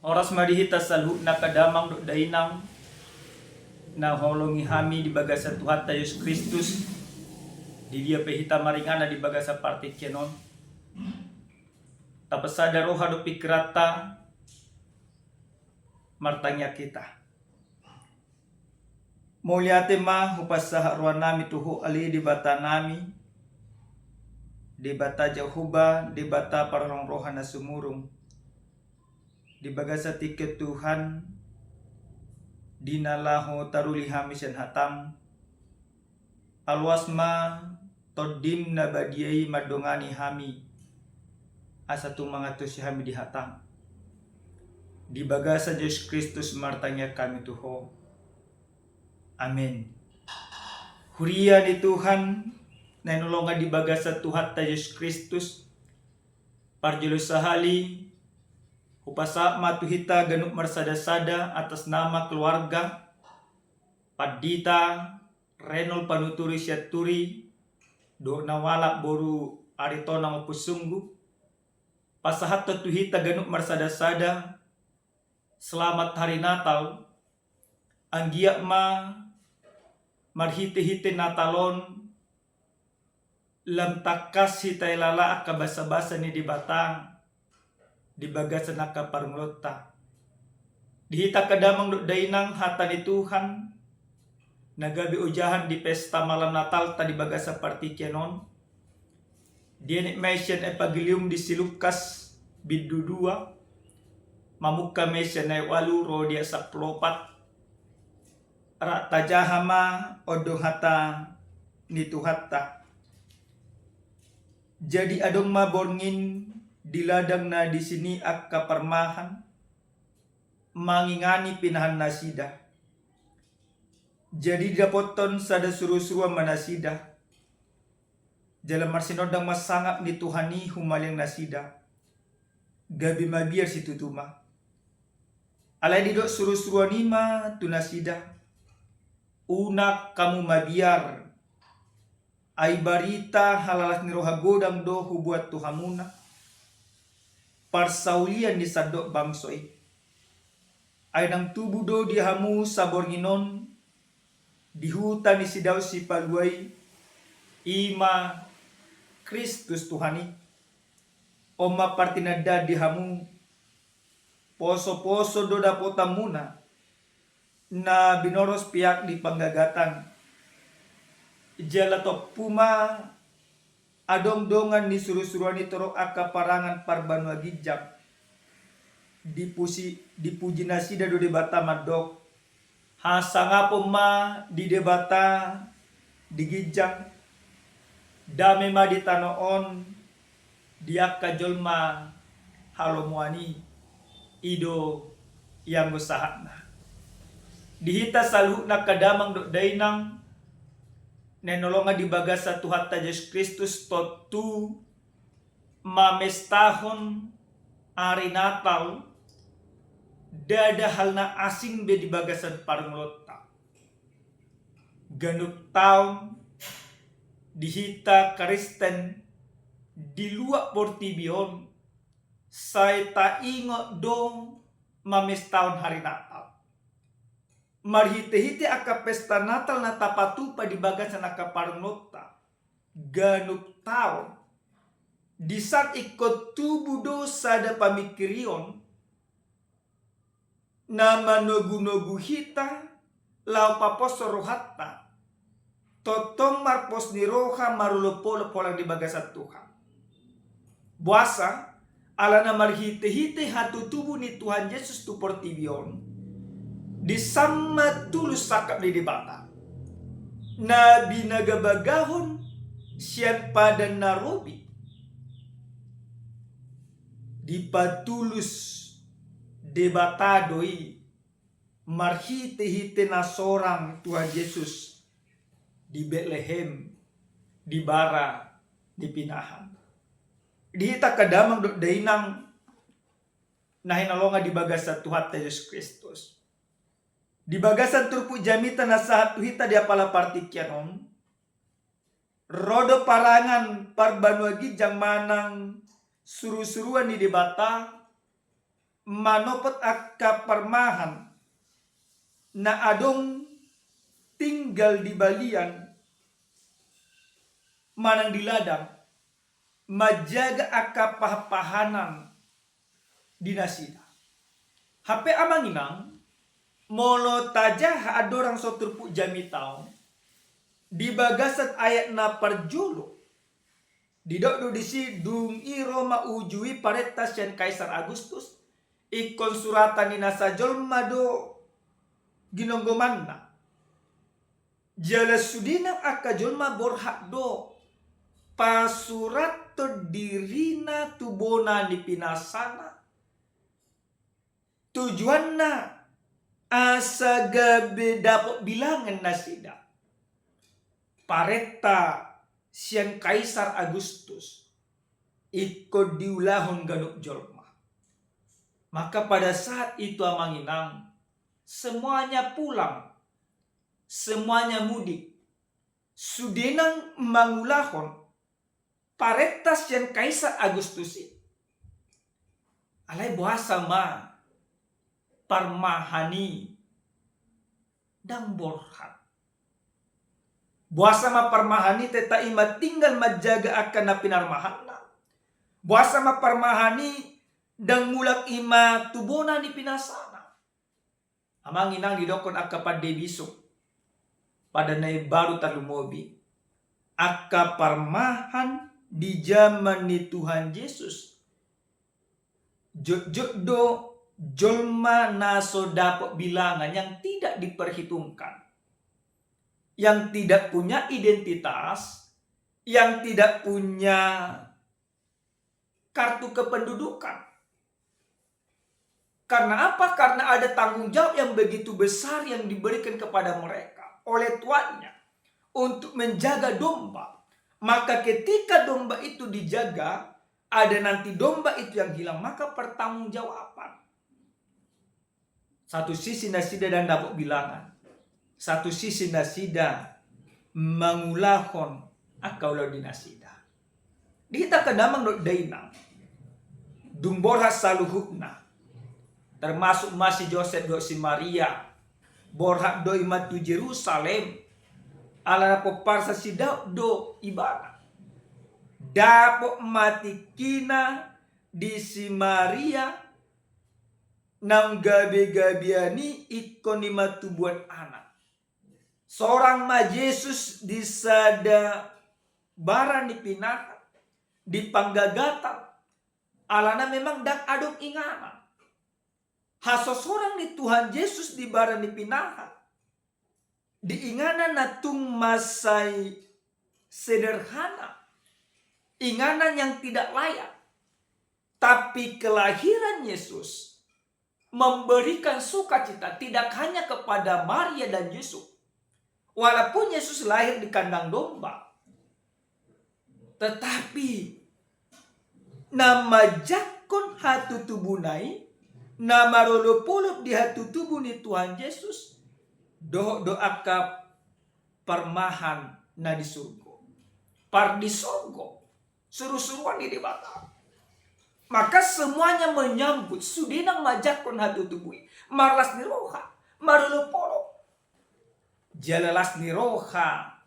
Oras madihita salhu na kadamang do dainang na holongi hami di baga sa Tuhan ta Yesus Kristus di dia pehita maringana di baga sa partikyanon tapasada roha do pikrata martanya kita muliate ma hupasa ruan nami tuhu ali di bata nami di bata Jehuba di bata parang roha na sumurung di baga sa tiket Tuhan dinalaho taruli hamisan hatam alwasma todim na badiai madongani hami asa tumangatos si hami di hatam di baga sa Yesus Kristus martanya kami tuho amin. Huria di Tuhan na inulungan di baga sa Tuhan ta Yesus Kristus parjulos sahali upasa matuhita ganuk marsada-sada atas nama keluarga Padita Renol Panuturi Syaturi do nawala boru arito nang pusunggu pasahat tuhita ganuk marsada-sada selamat hari Natal anggia ma marhite-hite Natalon lam takas hitai lala akabasa-basa ni di batang di bagasan naka parunglota dihita kadamang do dainang hata ni Tuhan nagabi ujahan di pesta malam Natal ta di bagasa partikyanon dianik mention epagilium di silukas bidu 2 mamuka mention ay 8 rodia sa plopat ra tajahama odo hata ni Tuhatta jadi adong maborngin di ladang na di sini ak kaparmahan mangingani pinahan nasida jadi dapoton sada suruh-suruh manasida jalan marsinodang masangap ni Tuhani humaling nasida gabi mabiar si tutuma alai didok suruh-suruh nima tunasida unak kamu mabiar ay barita halalas ni roha godang do hubuat tuhamuna parsaulian di sadok bangsoi ay nang tubuh do dihamu sabornginon di hutan di sidaw si paluay ima Kristus Tuhani oma partinada dihamu poso-poso do dapotamuna na binoros piak di panggagatan jalato puma adong dongan ni suruh-suruhan itoro akaparangan parbanua gijam dipuji nasida do debata madok hasangapo ma di debata di gijang dame ma di tanoon diak kajolma halomuani ido yang usahana dihita salu na kadamang do dainang nenolonga di bagasa Tuhan ta Yesus Kristus totu mamestahon ari Natal dada halna asing be di bagasan parnglota ganuk taon dihita Kristen di luak portibion say taingo dong mamestahon hari Natal marhite-hite aka pesta Natal na tapatupa di bagasan aka parnglota ganuk taon di saat ikut tubuh dosa da pamikirion na manogu-nogu hita lau paposo rohatta totong marpos ni roha marulopo-lopolang di bagasan Tuhan buasa ala na marhite-hite hatu tubuh ni Tuhan Yesus tu portibion di sama tulus sakap di debata nabi nagabagahon siyan pada narobi di patulus debata doi marhite-hite na sorang Tuhan Yesus di Bethlehem di bara di pinahan dihita kadamang do dainang nahinalonga di bagasa Tuhan Yesus Kristus di bagasan turpu jamita na sahat tuhita di apala partikyanon rodo parangan parbanua gijang manang suruh-suruan di debata manopot akka parmahan na adong tinggal di balian manang di ladang majaga akka pahapahanan di nasida. Hape amang inang molo tajah adorang soturpu jamitau di bagasat ayat na parjulo didok disi dung iro maujui paretas yan Kaisar Agustus ikon suratan ni nasa jolma do ginonggomanna jala sudina akka jolma borhak do pasurat to dirina tubona ni pinasana tujuanna asa gabe dapat bilangan nasida pareta siang Kaisar Agustus ikut diulahon ganuk jolma. Maka pada saat itu amang inang semuanya pulang, semuanya mudik. Sudenang mangulahon paretas yang Kaisar Agustus alai buasa ma parmahani dan borhat. Buasa ma parmahani teta ima tinggal majaga akan na pinarmahanna. Buasa ma parmahani dan mulak ima tubona ni pinasana. Amang inang didokon akka pada bisok pada nai baru talumobi akka parmahan di zaman ni Tuhan Yesus jokdo jolma naso dapat bilangan yang tidak diperhitungkan, yang tidak punya identitas, yang tidak punya kartu kependudukan. Karena apa? Karena ada tanggung jawab yang begitu besar yang diberikan kepada mereka oleh tuannya untuk menjaga domba. Maka ketika domba itu dijaga, ada nanti domba itu yang hilang, maka pertanggungjawaban. Satu sisi nasida dan dapat bilangan, satu sisi nasida mangulahon akaulau di nasida. Dita kadamang dok dainang dumborha saluhukna termasuk masih Joseph dok si Maria borhak do imatu Jerusalem ala parsa sidau do ibadah dapo mati kina di si Maria nang gabe-gabiani ikon imatu buat anak. Seorang ma Yesus disada bara ni pinaka di panggagatan alana memang dak adong ingana. Haso seorang ni Tuhan Yesus di bara ni pinaka di ingana natung masai sederhana, inganan yang tidak layak. Tapi kelahiran Yesus memberikan sukacita tidak hanya kepada Maria dan Yusuf. Walaupun Yesus lahir di kandang domba, tetapi nama jakon hatu tubunai, nama rolopolop di hatu tubuh ni Tuhan Yesus, doa permahan na di surga. Par di surga, suruh-suruhan di debata. Maka semuanya menyambut sudinang majakon hatu tubuh, marlas ni roha, marolopolop. Jalalas ni roha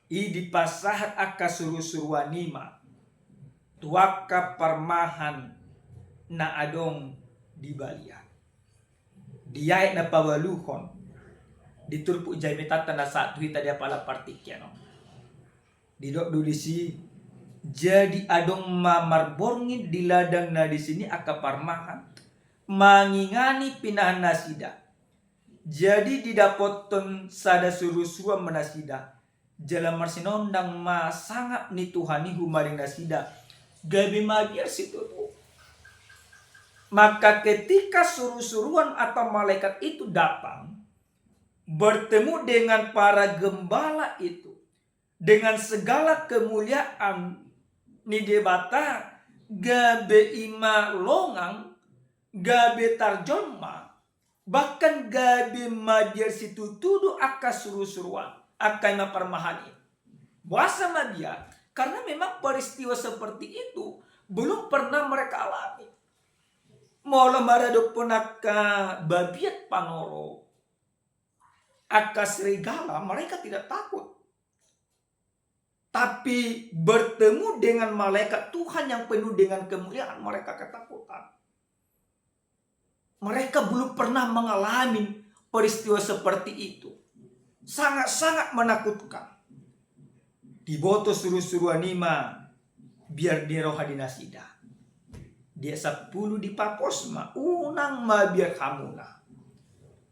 i dipasahat akka suruh-suruanima tuaka parmahan na adong di balian diait na pawaluhon diturpu jaimitatan na satu hita dia pala partikyano didok dulisi jadi adong mamarborngin di ladang na di sini akka parmahan mangingani pinahan nasida. Jadi didapoton sada suruh-suruh menasida. Jalan marsinondang ma sangat ni Tuhani humaring nasida. Gabi magiar situ tuh. Maka ketika suruh-suruhan atau malaikat itu datang bertemu dengan para gembala itu dengan segala kemuliaan ni debata gabe ima longang gabe tarjolma bahkan gabi madiar situ tuduh akka suruh-suruan akka ima permahani buasa madiar karena memang peristiwa seperti itu belum pernah mereka alami. Mola marado ponaka babiat panoro. Aka serigala mereka tidak takut. Tapi bertemu dengan malaikat Tuhan yang penuh dengan kemuliaan, mereka ketakutan. Mereka belum pernah mengalami peristiwa seperti itu. Sangat-sangat menakutkan. Diboto suruh-suruhan ima biar di roha dinasida. Dia 10 di paposma unang ma biar hamuna.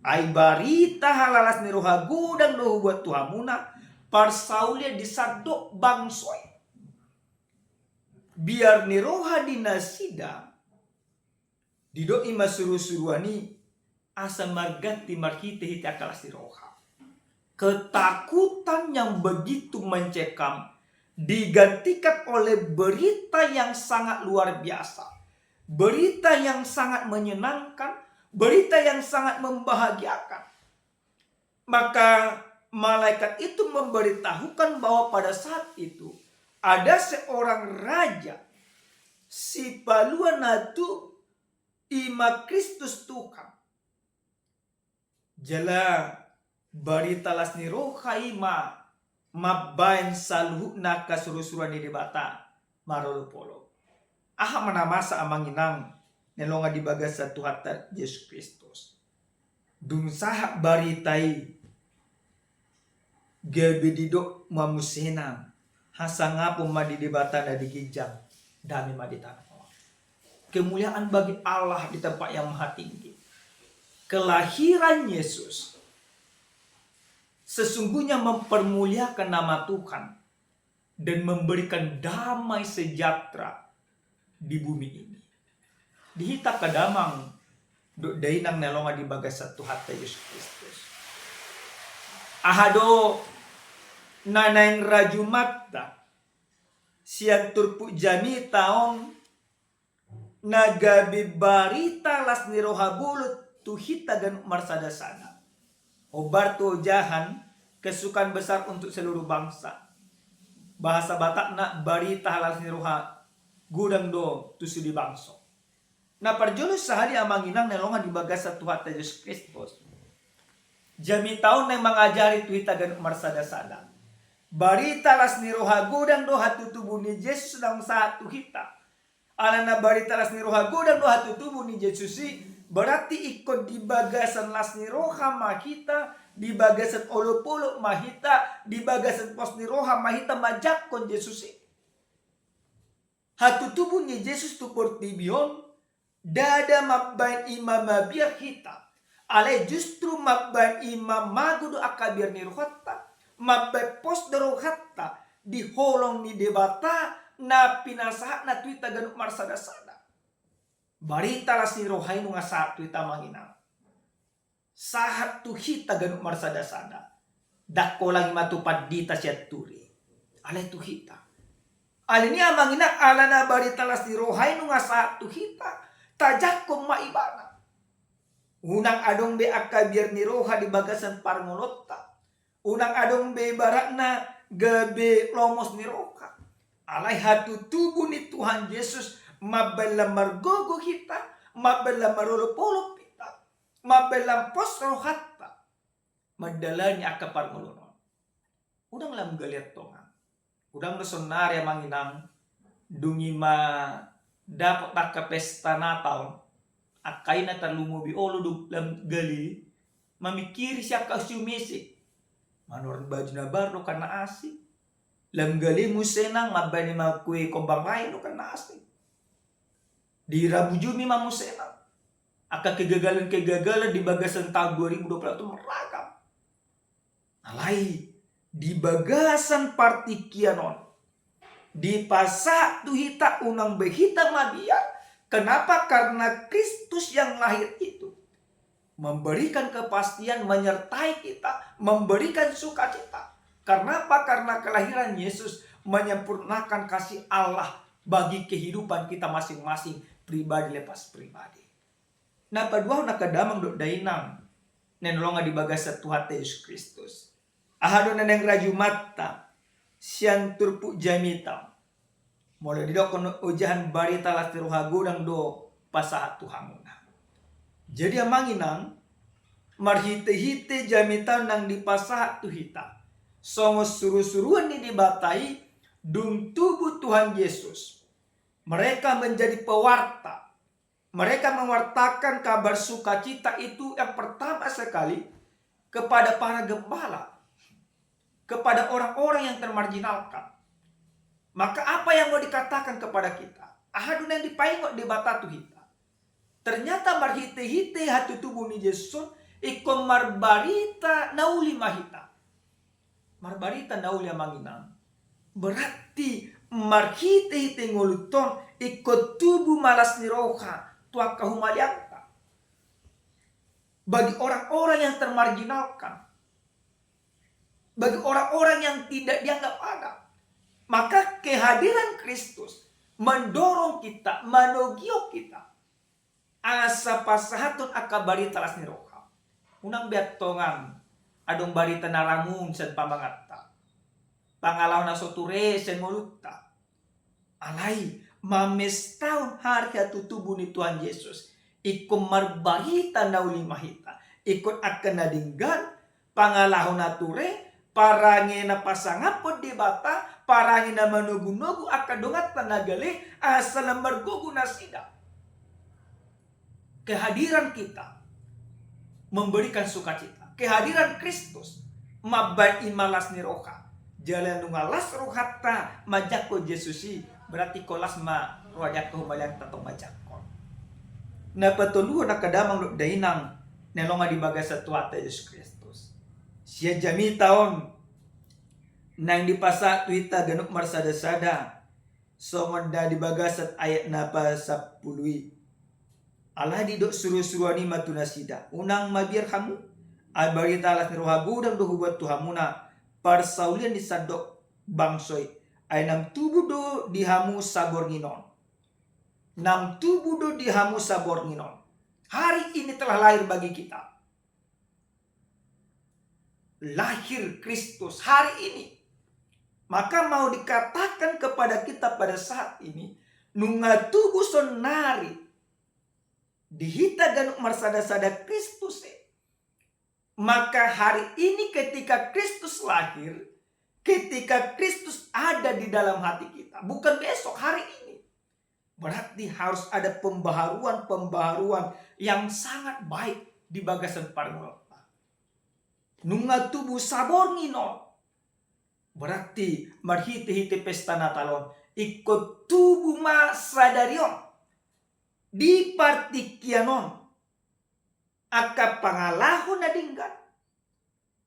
Ai barita halalas ni roha gudang dohu buat tuhamuna. Parsaulia disadok bangsoy. Biar ni roha dinasida. Didoi masuruh-suruhani asa marganti marhite hiti akalas ni roha. Ketakutan yang begitu mencekam digantikan oleh berita yang sangat luar biasa. Berita yang sangat menyenangkan, berita yang sangat membahagiakan. Maka malaikat itu memberitahukan bahwa pada saat itu ada seorang raja si paluanatu ima Kristus Tuhan. Jala baritalas ni roha ima mabain saluhna kasurusuran di debata marolo polo. Aha manamasa amanginang nelonga di bagas satu hatta Yesus Kristus. Dung saha baritai gebedido mamusena hasanga madi debata na digijang dami madi tanah. Kemuliaan bagi Allah di tempat yang maha tinggi. Kelahiran Yesus sesungguhnya mempermuliakan nama Tuhan dan memberikan damai sejahtera di bumi ini. Dihita kadamang dainang nelonga di bagas satu hatta Yesus Kristus. Ahado nanaing rajumatta siang turpu jami taong nagabi barita las niroha bulut tuhita dan marsadasana. Obarto jahan kesukaan besar untuk seluruh bangsa. Bahasa Batakna barita las niroha gudang do tusu di bangso. Na parjulus sehari amanginang nelonga di bagas satu hatta Yesus Kristus. Jami tahun yang mengajari tuhita dan marsadasana. Barita las niroha gudang do hatu tubuh ni Yesus sedang saat tuhita. Alana barita las niroha gudang do hatu tubuh ni Yesus berarti ikut di bagasan las niroha mahita, di bagasan olopolo mahita, di bagasan pos niroha mahita majakon Yesus. Hatu tubuh ni Yesus tu portibion dada mabbain imam mabiyah kita. Ale justru mabbain imam magudu akabir nirohatta. Mabbe pos derohatta di holong ni debata na pinasahat na tuita ganuk marsadasada. Barita las ni rohainu nga saat tuita manginang. Sahat tuhita ganuk marsadasada. Dako lang matupad dita siya turi. Alay tuhita. Alay niya manginang ala na barita las ni rohainu nga saat tuhita. Tajak kong maibana. Unang adong be akabir ni roha di bagasan parngolotta. Unang adong be barakna gabe lomos ni roka. Alay hatu tubuh ni Tuhan Yesus mabelam margogo kita, mabelam marolopolo kita, mabelam pos rohatta. Madalani akapar ngolonon. Udang lam galiat tongan. Udang nasonari manginang dungi ma dapat taka pesta Natal. Akay na talumubi olo lam gali mamikiri siya kasyumisi. Manoran baju na baro kana asik. Lam gali musenang mabani makui kombang lain no kana asik. Di Rabu Jumi mamusenang. Aka kegagalan di bagasan tahun 2021 meragam. Alai di bagasan partikianon. Di pasak tuhita unang behita mabiar. Kenapa? Karena Kristus yang lahir itu memberikan kepastian, menyertai kita, memberikan sukacita. Karena apa? Karena kelahiran Yesus menyempurnakan kasih Allah bagi kehidupan kita masing-masing, pribadi lepas pribadi. Nah, padua nakadamang do dainang nenolonga di bagas Tuhan Yesus Kristus. Ahado neneng raju mata siang turpu jamita. Mulai didok kono ujahan barita latiruha gudang do pasahat Tuhamuna. Jadi amanginang marhite-hite jamitan nang dipasah tu hita. Songo suruh-suruhan ni dibatai dung tubuh Tuhan Yesus. Mereka menjadi pewarta. Mereka mewartakan kabar sukacita itu yang pertama sekali kepada para gembala, kepada orang-orang yang termarginalkan. Maka apa yang mau dikatakan kepada kita? Ahadun yang dipaingok di batatu kita. Ternyata marhite-hite hatu tubuh ni Yesus ikon marbarita nauli mahita. Marbarita nauli amanginang. Berarti marhite-hite ngoluton ikut tubuh malas ni roha tua kahumaliangka. Bagi orang-orang yang termarginalkan, bagi orang-orang yang tidak dianggap ada, maka kehadiran Kristus mendorong kita, manogio kita asa pasahatun akabarita las ni roha. Unang biatongan adong barita naramun sen pamangatta. Pangalaw na soture sen mulutta. Alay mames taon hari tutubu ni Tuhan Yesus. Ikon marbarita na uli mahita. Ikon akan nadinggan pangalahon na ture. Parangi na pasangapod di bata. Parangi na manugu-nugu akadungat tanagali. Asal margugu na sida. Kehadiran kita memberikan sukacita. Kehadiran Kristus mabai malas ni roha. Jalan nungalas rohata majako Yesusi. Berarti kolas ma rohajak humalian tatong majakon. Na patuluhan na kadamang dainang nelonga di baga sa tuata Yesus Kristus. Siya jami taon nang dipasa tuita ganuk marsada-sada. Songonda di baga sa ayat na pa sa pului. Allah di dok suruh-suruh ni matunasida. Unang mabir kamu. Ay barita alas ni rohabu dan dohubat tuhamuna. Parsaulian di sadok bangsoy. Ay nang tubuh do dihamu sabor nginon. Nang tubuh do dihamu sabor nginon. Hari ini telah lahir bagi kita. Lahir Kristus hari ini. Maka mau dikatakan kepada kita pada saat ini. Nunga tubuh sonari. Dihita ganuk marsada-sada Kristus. Maka hari ini ketika Kristus lahir. Ketika Kristus ada di dalam hati kita. Bukan besok, hari ini. Berarti harus ada pembaharuan yang sangat baik di bagasan parmulata. Nunga tubuh sabor ngino. Berarti marhiti-hiti pesta Natalon. Ikut tubuh masadarion. Di partikianon. Aka pangalahon na dinggan.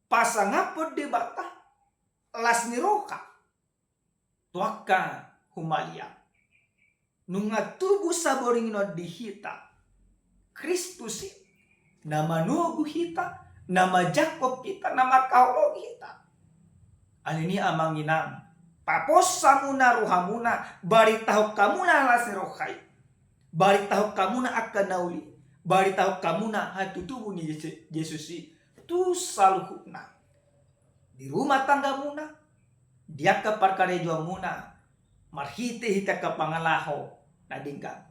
Pasangapod di bata. Las ni roka. Tuaka humalia. Nunga tubuh saboring no dihita. Kristus nama nugu hita. Nama Jakob kita. Nama Kaulo kita. Alini amanginang. Papos samuna ruhamuna. Baritahu kamuna las ni rokai. Baritahu kamuna akan nauli. Baritahu kamuna hatu tubuh ni Yesus. Tu saluhukna. Di rumah tangga muna, dia ke parkarejo muna, marhite hita ke pangalaho nadinggan,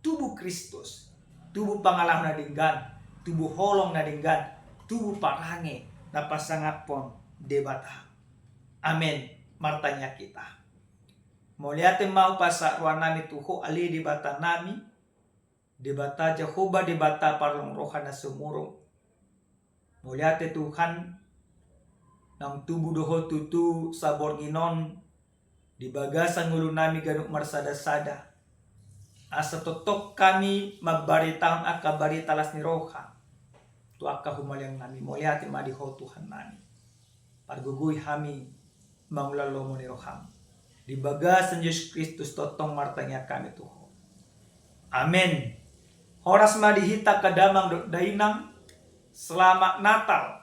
tubuh Kristus, tubuh pangalaho nadinggan, tubuh holong nadinggan, tubuh parange napasangapon debata. Amen. Martanya kita. Moliate mau pasa ruang nami tuho ali debata nami, debata Jehovah debata parlong rohana sumurong. Moliate Tuhan nang tubuh doho tutu sabor nginon di bagasan ngulu nami ganuk marsada-sada. Asa totok kami magbaritaon aka barita las ni roha. Tu aka humaliang nami moyati madiho Tuhan nami. Parguguy hami manglalomo ni roham. Di bagasan Yesus Kristus totong martanya kami tuho. Amen. Horas madihita kadamang dainang selamat Natal.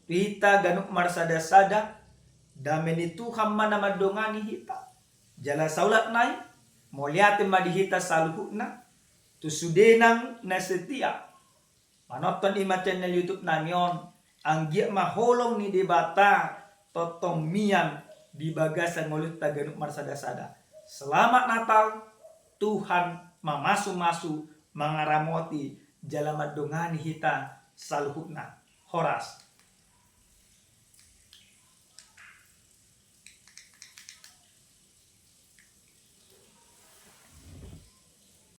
Hita ganuk marsada-sada. Dame ni Tuhan mana madongani hita. Jala saulat nai. Moliate madihita saluhukna. Tusudenang na setia. Manoton ima channel YouTube namion. Ang giyak maholong ni debata. Totong mian. Di bagasan ngulut ta ganuk marsada-sada. Selamat Natal. Tuhan mamasu-masu. Mangaramoti. jalama dongani hita saluhutna. Horas.